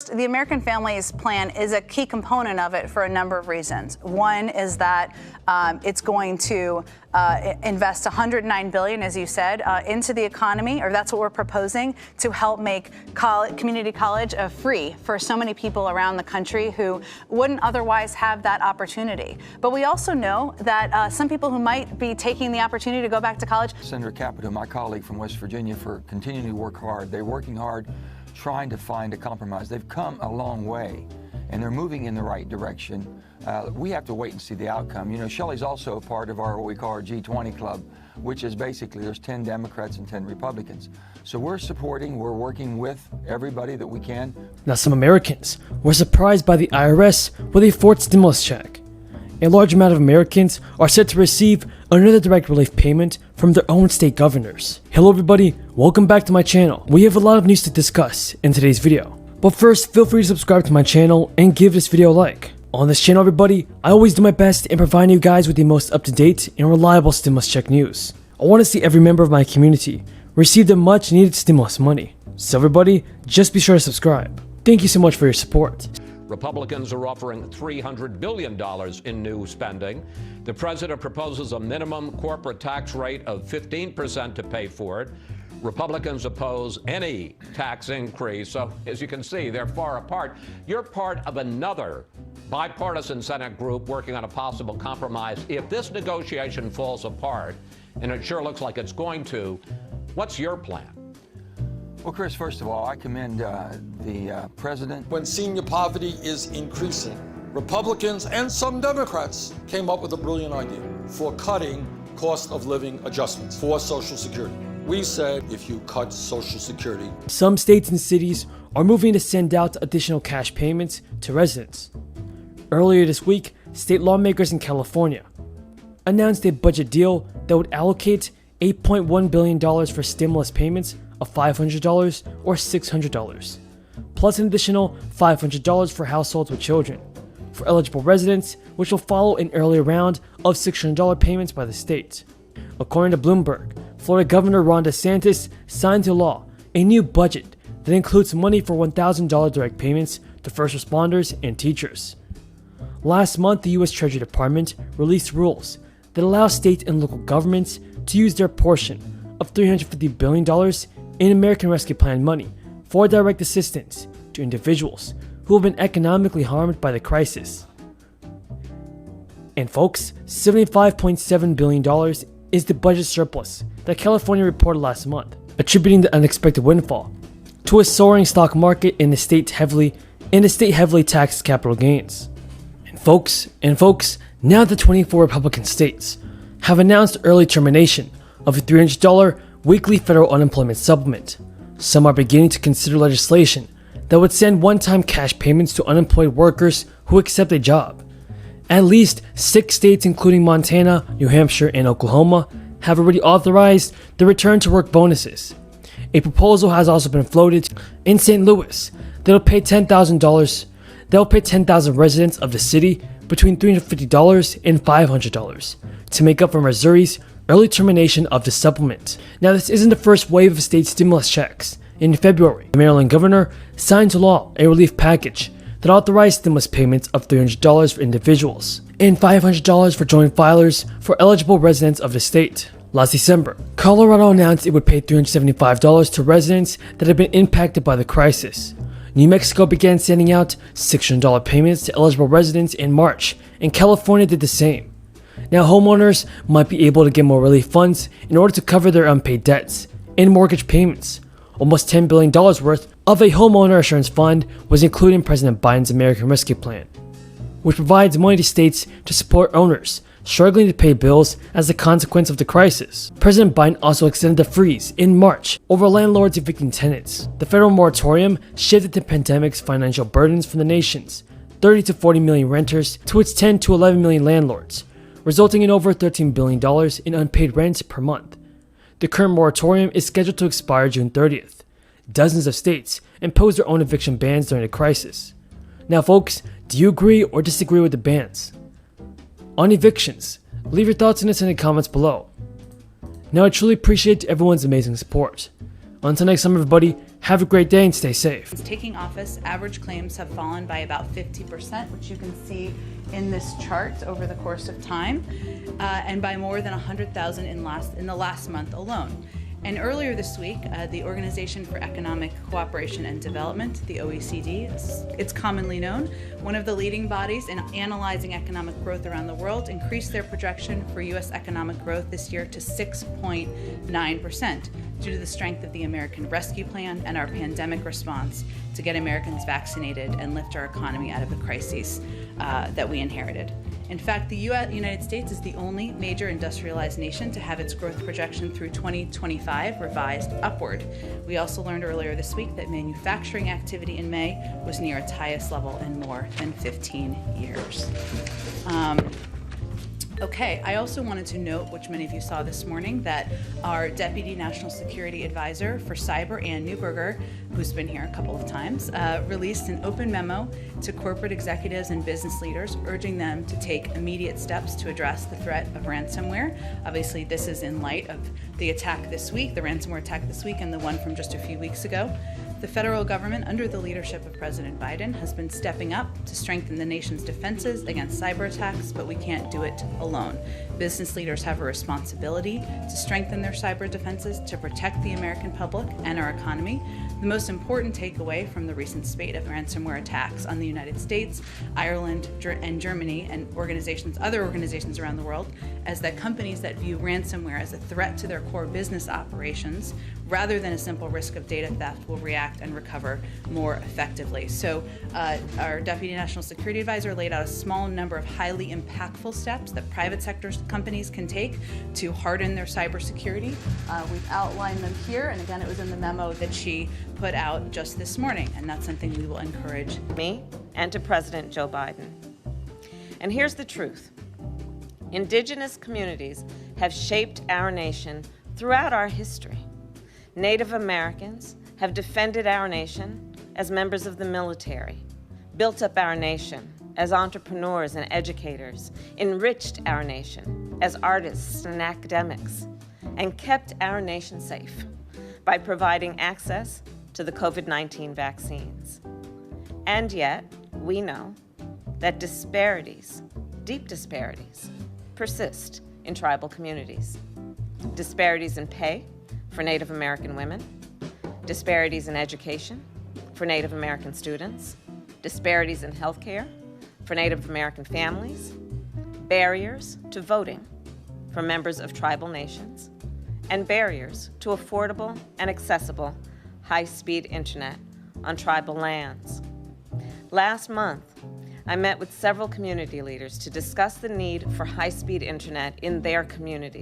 The American Families Plan is a key component of it for a number of reasons. One is that it's going to invest $109 billion, as you said, into the economy, or that's what we're proposing, to help make community college free for so many people around the country who wouldn't otherwise have that opportunity. But we also know that some people who might be taking the opportunity to go back to college. Senator Capito, my colleague from West Virginia, for continuing to work hard. They're working hard, trying to find a compromise. They've come a long way, and they're moving in the right direction. We have to wait and see the outcome. You know, Shelley's also a part of what we call our G20 club, which is basically there's 10 Democrats and 10 Republicans. So we're working with everybody that we can. Now, some Americans were surprised by the IRS with a fourth stimulus check. A large amount of Americans are set to receive another direct relief payment from their own state governors. Hello everybody, welcome back to my channel. We have a lot of news to discuss in today's video. But first, feel free to subscribe to my channel and give this video a like. On this channel, everybody, I always do my best in providing you guys with the most up-to-date and reliable stimulus check news. I want to see every member of my community receive the much needed stimulus money. So everybody, just be sure to subscribe. Thank you so much for your support. Republicans are offering $300 billion in new spending. The president proposes a minimum corporate tax rate of 15% to pay for it. Republicans oppose any tax increase. So as you can see, they're far apart. You're part of another bipartisan Senate group working on a possible compromise. If this negotiation falls apart, and it sure looks like it's going to, what's your plan? Well, Chris, first of all, I commend the president. When senior poverty is increasing, Republicans and some Democrats came up with a brilliant idea for cutting cost of living adjustments for Social Security. We said if you cut Social Security. Some states and cities are moving to send out additional cash payments to residents. Earlier this week, state lawmakers in California announced a budget deal that would allocate $8.1 billion for stimulus payments of $500 or $600, plus an additional $500 for households with children. For eligible residents, which will follow an earlier round of $600 payments by the state. According to Bloomberg, Florida Governor Ron DeSantis signed into law a new budget that includes money for $1,000 direct payments to first responders and teachers. Last month, the U.S. Treasury Department released rules that allow state and local governments to use their portion of $350 billion in American Rescue Plan money for direct assistance to individuals who have been economically harmed by the crisis. And folks, $75.7 billion is the budget surplus that California reported last month, attributing the unexpected windfall to a soaring stock market in the state heavily taxed capital gains. And folks, now the 24 Republican states have announced early termination of a $300 weekly federal unemployment supplement. Some are beginning to consider legislation that would send one-time cash payments to unemployed workers who accept a job. At least 6 states, including Montana, New Hampshire, and Oklahoma, have already authorized the return to work bonuses. A proposal has also been floated in St. Louis that'll pay $10,000. They'll pay 10,000 residents of the city between $350 and $500 to make up for Missouri's early termination of the supplement. Now, this isn't the first wave of state stimulus checks. In February, the Maryland governor signed into law a relief package that authorized stimulus payments of $300 for individuals and $500 for joint filers for eligible residents of the state. Last December, Colorado announced it would pay $375 to residents that had been impacted by the crisis. New Mexico began sending out $600 payments to eligible residents in March, and California did the same. Now, homeowners might be able to get more relief funds in order to cover their unpaid debts and mortgage payments. Almost $10 billion worth of a homeowner insurance fund was included in President Biden's American Rescue Plan, which provides money to states to support owners struggling to pay bills as a consequence of the crisis. President Biden also extended a freeze in March over landlords evicting tenants. The federal moratorium shifted the pandemic's financial burdens from the nation's 30 to 40 million renters to its 10 to 11 million landlords, resulting in over $13 billion in unpaid rent per month. The current moratorium is scheduled to expire June 30th. Dozens of states imposed their own eviction bans during the crisis. Now folks, do you agree or disagree with the bans on evictions? Leave your thoughts on this in the comments below. Now I truly appreciate everyone's amazing support. Until next time everybody, Have a great day and stay safe. Since taking office, average claims have fallen by about 50%, which you can see in this chart over the course of time, and by more than 100,000 in the last month alone. And earlier this week, the Organization for Economic Cooperation and Development, the OECD, it's commonly known, one of the leading bodies in analyzing economic growth around the world, increased their projection for U.S. economic growth this year to 6.9% due to the strength of the American Rescue Plan and our pandemic response to get Americans vaccinated and lift our economy out of the crises that we inherited. In fact, the United States is the only major industrialized nation to have its growth projection through 2025 revised upward. We also learned earlier this week that manufacturing activity in May was near its highest level in more than 15 years. Okay, I also wanted to note, which many of you saw this morning, that our Deputy National Security Advisor for Cyber, Ann Neuberger, who's been here a couple of times, released an open memo to corporate executives and business leaders, urging them to take immediate steps to address the threat of ransomware. Obviously, this is in light of the attack this week, the ransomware attack this week, and the one from just a few weeks ago. The federal government, under the leadership of President Biden, has been stepping up to strengthen the nation's defenses against cyber attacks, but we can't do it alone. Business leaders have a responsibility to strengthen their cyber defenses to protect the American public and our economy. The most important takeaway from the recent spate of ransomware attacks on the United States, Ireland, and Germany, and other organizations around the world, is that companies that view ransomware as a threat to their core business operations, rather than a simple risk of data theft, will react and recover more effectively. So our Deputy National Security Advisor laid out a small number of highly impactful steps that private sector companies can take to harden their cybersecurity. We've outlined them here, and again, it was in the memo that she put out just this morning, and that's something we will encourage. Me and to President Joe Biden. And here's the truth. Indigenous communities have shaped our nation throughout our history. Native Americans have defended our nation as members of the military, built up our nation as entrepreneurs and educators, enriched our nation as artists and academics, and kept our nation safe by providing access to the COVID-19 vaccines. And yet, we know that disparities, deep disparities, persist in tribal communities. Disparities in pay for Native American women, disparities in education for Native American students, disparities in healthcare for Native American families, barriers to voting for members of tribal nations, and barriers to affordable and accessible high-speed internet on tribal lands. Last month, I met with several community leaders to discuss the need for high-speed internet in their communities.